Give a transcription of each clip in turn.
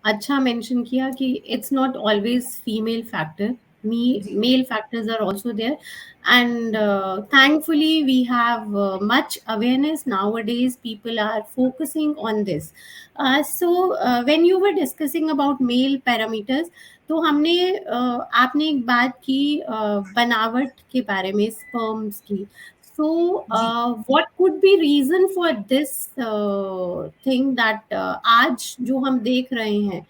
अच्छा मेंशन किया कि it's not always female factor, जी male factors are also there. And thankfully we have much awareness nowadays. People are focusing on this. So when you were discussing about male parameters, तो हमने आपने एक बात की बनावट के बारे में, स्पर्म्स की. So ji what could be reason for this thing that आज जो हम देख रहे हैं,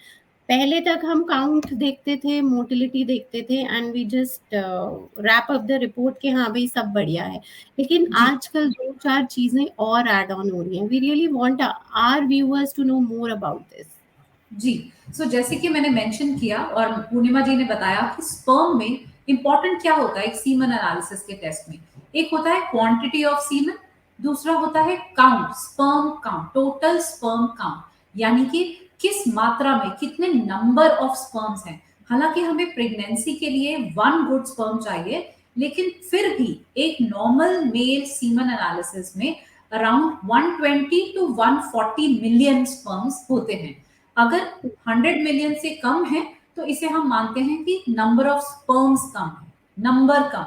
पहले तक हम काउंट देखते थे, मोटिलिटी देखते थे, and we just wrap up the report कि हाँ भाई सब बढ़िया है. लेकिन जी आजकल दो चार चीजें और ऐड ऑन हो रही हैं. We really want our viewers to know more about this. जी सो जैसे कि मैंने मेंशन किया और पूर्णिमा जी ने बताया कि स्पर्म में इंपॉर्टेंट क्या होता है एक सीमन एनालिसिस के टेस्ट में. एक होता है क्वांटिटी ऑफ सीमन, दूसरा होता है count, sperm count, total sperm count, यानी कि किस मात्रा में कितने नंबर ऑफ स्पर्म्स हैं. हालांकि हमें प्रेगनेंसी के लिए वन गुड स्पर्म चाहिए, लेकिन फिर भी एक नॉर्मल मेल सीमन एनालिसिस में अराउंड 120 टू 140 मिलियन स्पर्म्स होते हैं. अगर 100 मिलियन से कम है तो इसे हम मानते हैं कि नंबर ऑफ स्पर्म्स कम है, नंबर कम.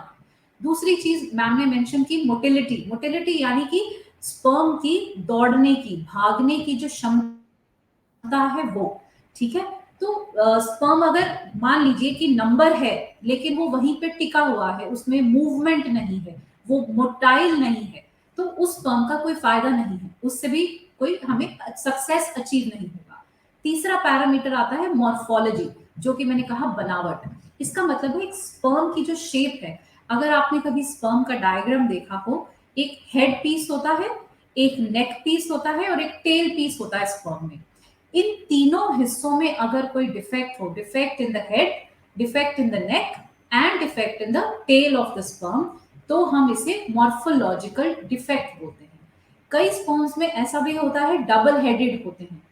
दूसरी चीज मैम ने मेंशन की मोटिलिटी. मोटिलिटी यानी कि स्पर्म की दौड़ने की, भागने की जो क्षमता है वो. ठीक है, तो स्पर्म अगर मान लीजिए कि नंबर है लेकिन वो वहीं पे टिका हुआ है, उसमें मूवमेंट नहीं है, वो मोटाइल नहीं है, तो उस स्पर्म का कोई फायदा नहीं है, उससे भी कोई हमें सक्सेस अचीव नहीं होगा. तीसरा पैरामीटर आता है मॉर्फोलॉजी, जो कि मैंने कहा बनावट. इसका मतलब है एक स्पर्म की जो शेप है. अगर आपने कभी स्पर्म का डायग्राम देखा हो, एक हेड पीस होता है, एक नेक पीस होता है और एक टेल पीस होता है स्पर्म में. इन तीनों हिस्सों में अगर कोई डिफेक्ट हो, defect in the head, defect in the neck and defect in the tail of the sperm, तो हम इसे मॉर्फोलॉजिकल डिफेक्ट बोलते हैं. कई स्पर्म्स में ऐसा भी होता है डबल हेडेड होते हैं,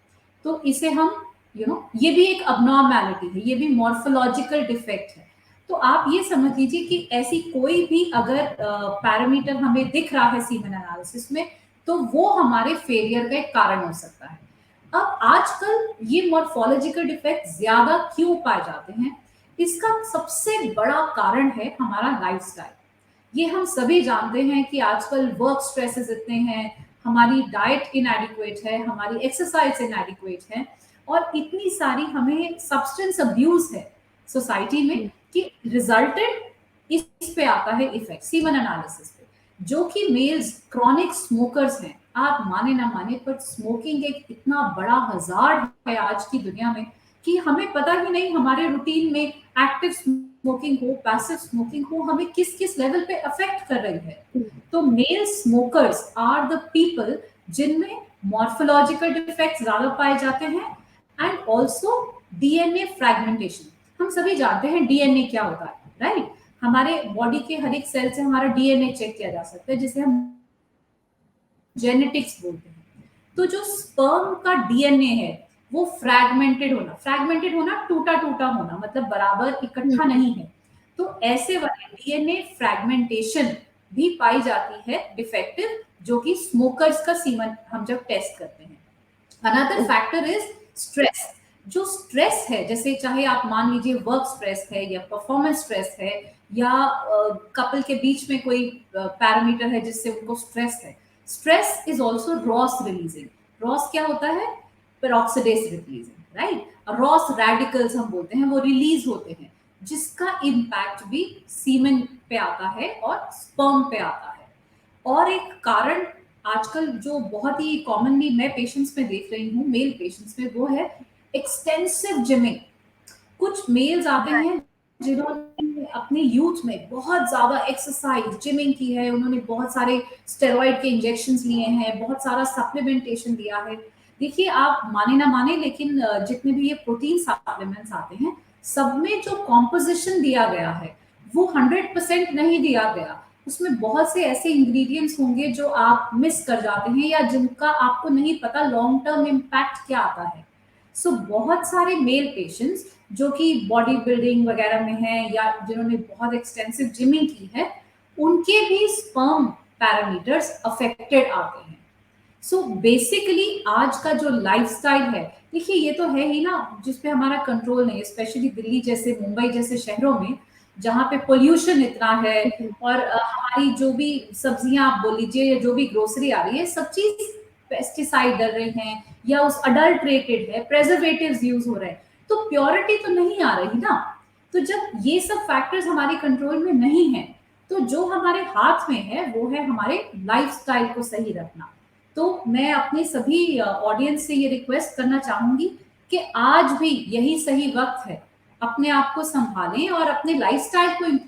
तो इसे हम ये भी एक अबनॉर्मैलिटी है, ये भी मॉर्फोलॉजिकल डिफेक्ट है. तो आप ये समझ लीजिए कि ऐसी कोई भी अगर पैरामीटर हमें दिख रहा है सीमन एनालिसिस में, तो वो हमारे फेलियर का एक कारण हो सकता है. अब आजकल ये मॉर्फोलॉजिकल डिफेक्ट ज्यादा क्यों पाए जाते हैं? इसका सबसे बड़ा कारण है हमारा लाइफस्टाइल. ये हम सभी जानते हैं कि आजकल वर्क स्ट्रेसेस इतने हैं, हमारी डाइट इनएडिक्वेट है, हमारी एक्सरसाइज इनएडिक्वेट है, और इतनी सारी हमें सब्सटेंस अब्यूज है सोसाइटी में कि रिजल्टेड इस पे आता है इफेक्ट सीमन एनालिसिस पे. जो कि मेल्स क्रॉनिक स्मोकर्स हैं, आप माने ना माने पर स्मोकिंग एक इतना बड़ा हजार्ड है आज की दुनिया में कि हमें पता ही नहीं हमारे रूटीन में एक्टिव स्मोकिंग हो, पैसिव स्मोकिंग हो, हमें किस किस लेवल पे अफेक्ट कर रही है. तो male smokers are the people जिनमें मॉर्फोलॉजिकल डिफेक्ट्स ज्यादा पाए जाते हैं, एंड ऑल्सो डीएनए फ्रेगमेंटेशन. हम सभी जानते हैं डीएनए क्या होता है, राइट? हमारे बॉडी के हर एक सेल से हमारा डीएनए चेक किया जा सकता है, जिसे हम जेनेटिक्स बोलते हैं. तो जो स्पर्म का डीएनए है वो फ्रैगमेंटेड होना, टूटा टूटा होना, मतलब बराबर इकट्ठा नहीं है. तो ऐसे वाले डीएनए फ्रैगमेंटेशन भी पाई जाती है डिफेक्टिव, जो कि स्मोकर्स का सीमन हम जब टेस्ट करते हैं. Another factor is stress. जो स्ट्रेस है, जैसे चाहे आप मान लीजिए वर्क स्ट्रेस है या परफॉर्मेंस स्ट्रेस है, या कपल के बीच में कोई पैरामीटर है जिससे उनको स्ट्रेस है. Stress is also Ross releasing. Ross क्या होता है? पेरोक्सिडेज रिलीजिंग, राइट? रॉस रेडिकल्स हम बोलते हैं, वो रिलीज होते हैं, जिसका इम्पैक्ट भी सीमेन पे आता है और स्पर्म पे आता है. और एक कारण आजकल जो बहुत ही कॉमनली मैं पेशेंट्स में देख रही हूँ, मेल पेशेंट्स में, वो है एक्सटेंसिव जिमिंग. कुछ मेल्स आते हैं जिन्होंने अपने यूथ में बहुत ज्यादा एक्सरसाइज जिमिंग की है, उन्होंने बहुत सारे स्टेरॉइड के इंजेक्शंस लिए हैं, बहुत सारा सप्लीमेंटेशन लिया है. देखिए, आप माने ना माने, लेकिन जितने भी ये प्रोटीन सप्लीमेंट्स आते हैं, सब में जो कॉम्पोजिशन दिया गया है वो 100% नहीं दिया गया. उसमें बहुत से ऐसे इंग्रेडिएंट्स होंगे जो आप मिस कर जाते हैं, या जिनका आपको नहीं पता लॉन्ग टर्म इम्पैक्ट क्या आता है. सो बहुत सारे मेल पेशेंट्स जो कि बॉडी बिल्डिंग वगैरह में हैं, या जिन्होंने बहुत एक्सटेंसिव जिमिंग की है, उनके भी स्पर्म पैरामीटर्स अफेक्टेड आते हैं. सो बेसिकली आज का जो लाइफस्टाइल है, देखिए ये तो है ही ना जिसपे हमारा कंट्रोल नहीं है, स्पेशली दिल्ली जैसे, मुंबई जैसे शहरों में जहाँ पे पोल्यूशन इतना है, जी, और हमारी जो भी सब्जियां आप बोल लीजिए या जो भी ग्रोसरी आ रही है, सब चीज पेस्टिसाइड डल रहे हैं या उस अडल्ट्रेटेड है, प्रेजर्वेटिव्स यूज हो रहे हैं, तो प्योरिटी तो नहीं आ रही ना। तो जब ये सब फैक्टर्स हमारे कंट्रोल में नहीं है, तो जो हमारे हाथ में है वो है हमारे लाइफस्टाइल को सही रखना। तो मैं अपने सभी ऑडियंस से ये रिक्वेस्ट करना चाहूंगी कि आज भी यही सही वक्त है, अपने आप को संभालें और अपने लाइफस्टाइल को इम्प्रूव